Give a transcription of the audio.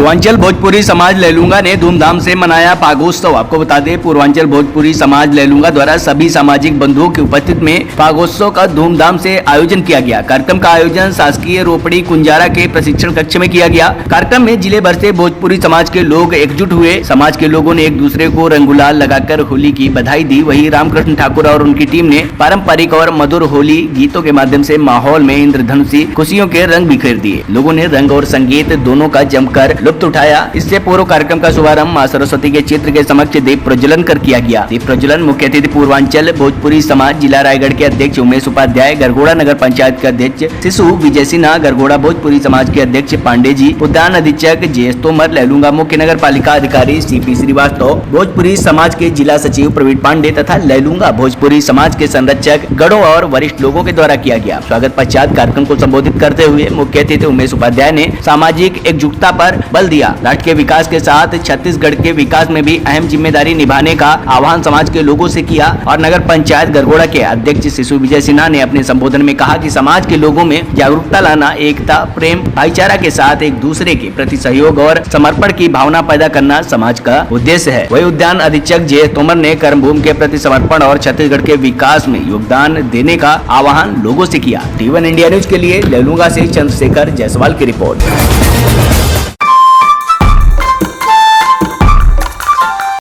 पूर्वांचल भोजपुरी समाज लैलूंगा ने धूमधाम से मनाया फागोत्सव। आपको बता दें, पूर्वांचल भोजपुरी समाज लैलूंगा द्वारा सभी सामाजिक बंधुओं की उपस्थिति में फागोत्सव का धूमधाम से आयोजन किया गया। कार्यक्रम का आयोजन शासकीय रोपड़ी कुंजारा के प्रशिक्षण कक्ष में किया गया। कार्यक्रम में जिले भर से भोजपुरी समाज के लोग एकजुट हुए। समाज के लोगों ने एक दूसरे को रंग गुलाल लगाकर होली की बधाई दी। वहीं रामकृष्ण ठाकुर और उनकी टीम ने पारंपरिक और मधुर होली गीतों के माध्यम से माहौल में इंद्रधनुषी खुशियों के रंग बिखेर दिए। लोगों ने रंग और संगीत दोनों का जमकर लुत्फ उठाया। इससे पूर्व कार्यक्रम का शुभारंभ मां सरस्वती के चित्र के समक्ष दीप प्रज्वलन कर किया गया। दीप प्रज्वलन मुख्य अतिथि पूर्वांचल भोजपुरी समाज जिला रायगढ़ के अध्यक्ष उमेश उपाध्याय, गरगोड़ा नगर पंचायत के अध्यक्ष शिशु विजय सिन्हा, गरगोड़ा भोजपुरी समाज के अध्यक्ष पांडे जी, उद्यान अधीक्षक जे तोमर, लैलूंगा मुख्य नगर पालिका अधिकारी सीपी श्रीवास्तव, भोजपुरी समाज के जिला सचिव प्रवीण पांडे तथा लैलूंगा भोजपुरी समाज के संरक्षक गणों और वरिष्ठ लोगों के द्वारा किया गया। स्वागत पश्चात कार्यक्रम को संबोधित करते हुए मुख्य अतिथि उमेश उपाध्याय ने सामाजिक एकजुटता पर बल दिया। राष्ट्र के विकास के साथ छत्तीसगढ़ के विकास में भी अहम जिम्मेदारी निभाने का आह्वान समाज के लोगों से किया। और नगर पंचायत गरगोड़ा के अध्यक्ष शिशु विजय सिन्हा ने अपने संबोधन में कहा कि समाज के लोगों में जागरूकता लाना, एकता, प्रेम, भाईचारा के साथ एक दूसरे के प्रति सहयोग और समर्पण की भावना पैदा करना समाज का उद्देश्य है। वही उद्यान अधीक्षक जे तोमर ने कर्मभूमि के प्रति समर्पण और छत्तीसगढ़ के विकास में योगदान देने का आह्वान लोगों से किया। टी1 इंडिया न्यूज के लिए लैलूंगा से चंद्रशेखर जायसवाल की रिपोर्ट।